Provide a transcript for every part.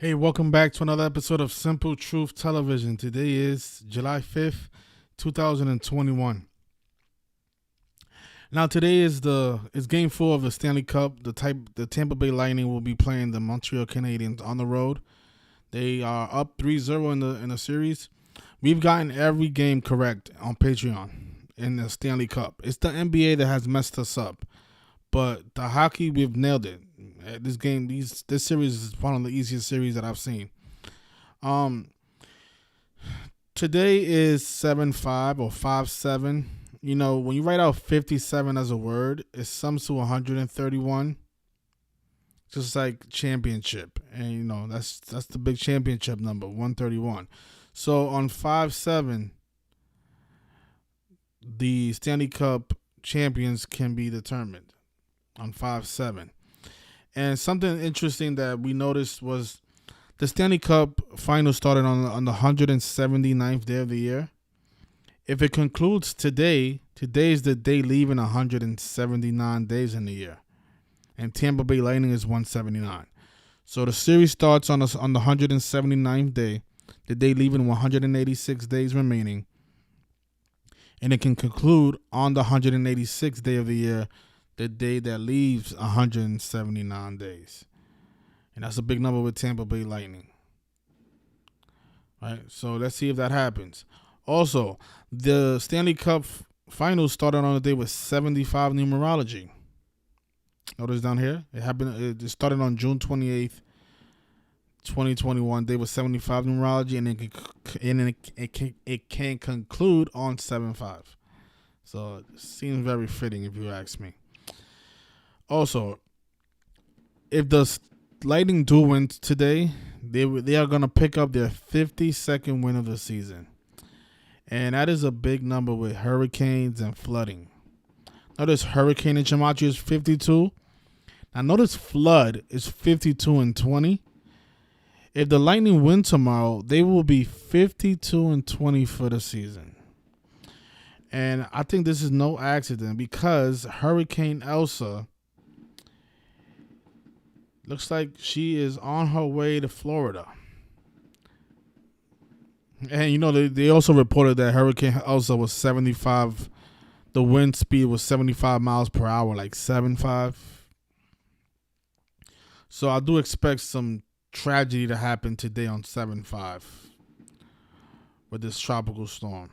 Hey, welcome back to another episode of Simple Truth Television. Today is July 5th, 2021. Now today is game 4 of the Stanley Cup. The Tampa Bay Lightning will be playing the Montreal Canadiens on the road. They are up 3-0 in the series. We've gotten every game correct on Patreon in the Stanley Cup. It's the NBA that has messed us up. But the hockey, we've nailed it. This series is one of the easiest series that I've seen. Um, Today is 7-5 or 5-7. You know, when you write out 57 as a word, it sums to 131. Just like championship, and you know that's the big championship number, 131. So on 5-7, the Stanley Cup champions can be determined on 5-7. And something interesting that we noticed was the Stanley Cup final started on the 179th day of the year. If it concludes today is the day leaving 179 days in the year. And Tampa Bay Lightning is 179. So the series starts on the 179th day, the day leaving 186 days remaining. And it can conclude on the 186th day of the year, the day that leaves 179 days. And that's a big number with Tampa Bay Lightning. Right? So let's see if that happens. Also, the Stanley Cup finals started on the day with 75 numerology. Notice down here, it started on June 28th, 2021. Day was 75 numerology, and it can conclude on 7-5. So it seems very fitting if you ask me. Also, if the Lightning do win today, they are going to pick up their 52nd win of the season. And that is a big number with hurricanes and flooding. Notice hurricane in Chamachi is 52. Now notice flood is 52-20. If the Lightning win tomorrow, they will be 52-20 for the season. And I think this is no accident because Hurricane Elsa looks like she is on her way to Florida. And you know, they also reported that Hurricane Elsa was 75. The wind speed was 75 miles per hour, like 7.5. So I do expect some tragedy to happen today on 7-5 with this tropical storm.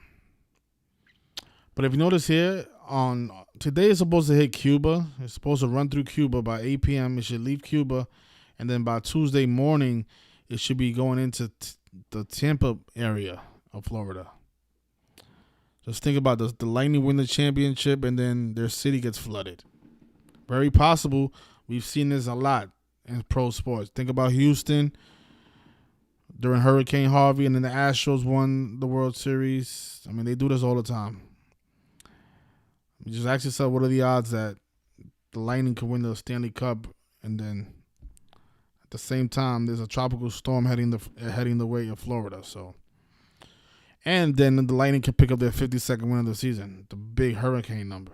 But if you notice here, on today it's supposed to hit Cuba. It's supposed to run through Cuba by 8 p.m. It should leave Cuba, and then by Tuesday morning, it should be going into the Tampa area of Florida. Just think about this: the Lightning win the championship, and then their city gets flooded. Very possible. We've seen this a lot in pro sports. Think about Houston during Hurricane Harvey, and then the Astros won the World Series. I mean, they do this all the time. You just ask yourself, what are the odds that the Lightning can win the Stanley Cup, and then at the same time there's a tropical storm heading the way of Florida. So, and then the Lightning can pick up their 52nd win of the season, the big hurricane number.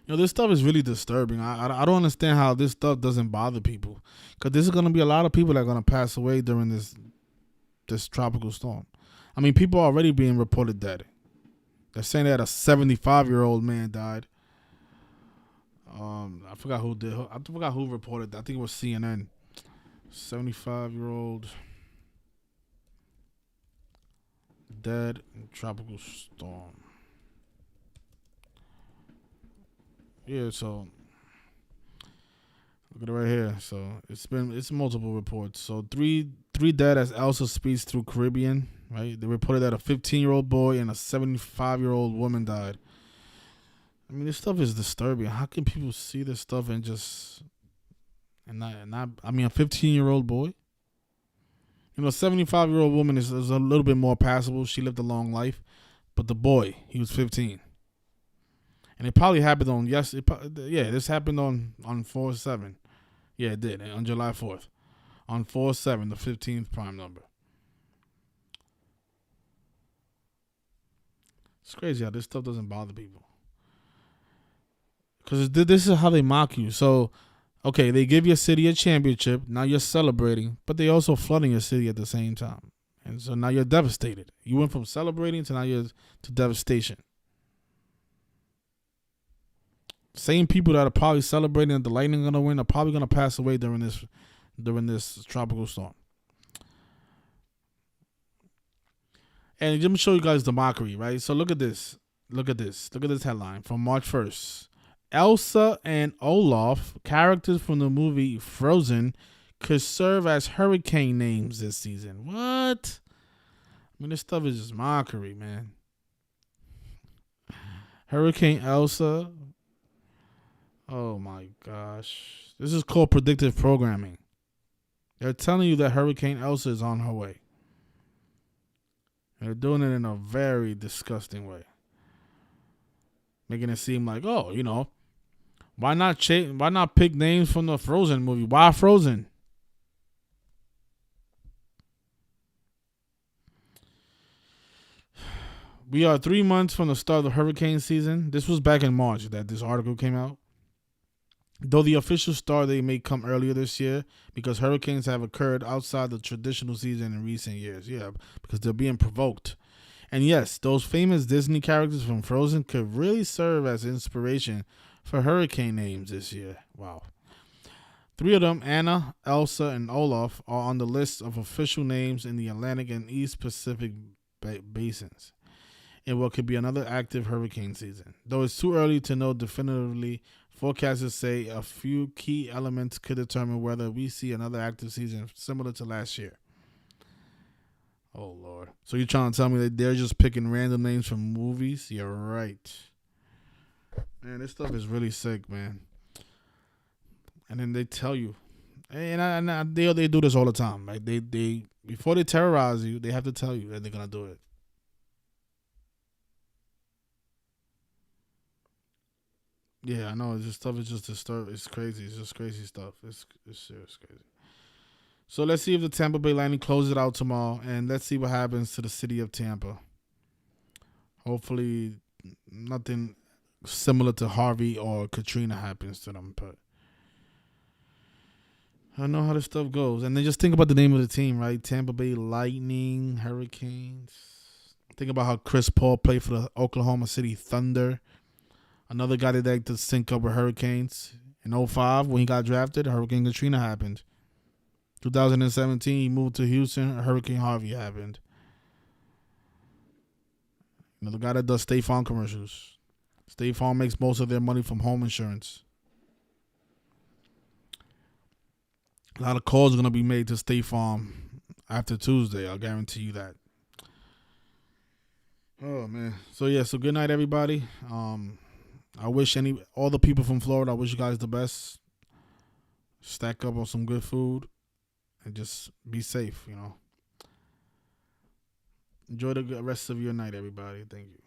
You know, this stuff is really disturbing. I don't understand how this stuff doesn't bother people, because there's going to be a lot of people that are going to pass away during this tropical storm. I mean, people are already being reported dead. They're saying that a 75-year-old man died. I forgot who did. I forgot who reported that. I think it was CNN. 75-year-old dead in tropical storm. Yeah, so look at it right here. So it's multiple reports. So three dead as Elsa speeds through Caribbean. Right, they reported that a 15-year-old boy and a 75-year-old woman died. I mean, this stuff is disturbing. How can people see this stuff and not? I mean, a 15-year-old boy. You know, a 75-year-old woman is a little bit more passable. She lived a long life, but the boy, he was 15. And it probably happened on this happened on 4/7. Yeah, it did on July 4th, on 4/7, the 15th prime number. It's crazy how this stuff doesn't bother people. Because this is how they mock you. So Okay, they give your city a championship. Now you're celebrating, but they also flooding your city at the same time. And so now you're devastated. You went from celebrating to now you're to devastation. Same people that are probably celebrating that the Lightning are gonna win are probably gonna pass away during this tropical storm. And let me show you guys the mockery, right? So look at this. Look at this. Look at this headline from March 1st. Elsa and Olaf, characters from the movie Frozen, could serve as hurricane names this season. What? I mean, this stuff is just mockery, man. Hurricane Elsa. Oh my gosh. This is called predictive programming. They're telling you that Hurricane Elsa is on her way. They're doing it in a very disgusting way. Making it seem like, oh, why not pick names from the Frozen movie? Why Frozen? We are 3 months from the start of hurricane season. This was back in March that this article came out. Though the official start date may come earlier this year because hurricanes have occurred outside the traditional season in recent years. Yeah, because they're being provoked. And yes, those famous Disney characters from Frozen could really serve as inspiration for hurricane names this year. Wow. 3 of them, Anna, Elsa, and Olaf, are on the list of official names in the Atlantic and East Pacific basins in what could be another active hurricane season. Though it's too early to know definitively, forecasters say a few key elements could determine whether we see another active season similar to last year. Oh, Lord. So you're trying to tell me that they're just picking random names from movies? You're right. Man, this stuff is really sick, man. And then they tell you. And they do this all the time. Like they before they terrorize you, they have to tell you that they're going to do it. Yeah, I know. This stuff is just disturbing. It's crazy. It's just crazy stuff. It's serious crazy. So let's see if the Tampa Bay Lightning closes it out tomorrow, and let's see what happens to the city of Tampa. Hopefully, nothing similar to Harvey or Katrina happens to them, but I know how this stuff goes. And then just think about the name of the team, right? Tampa Bay Lightning, Hurricanes. Think about how Chris Paul played for the Oklahoma City Thunder. Another guy that liked to sync up with Hurricanes. In 2005, when he got drafted, Hurricane Katrina happened. 2017, he moved to Houston. Hurricane Harvey happened. The guy that does State Farm commercials. State Farm makes most of their money from home insurance. A lot of calls are going to be made to State Farm after Tuesday. I'll guarantee you that. Oh, man. So, yeah. So, good night, everybody. I wish all the people from Florida, I wish you guys the best. Stack up on some good food. And just be safe, Enjoy the rest of your night, everybody. Thank you.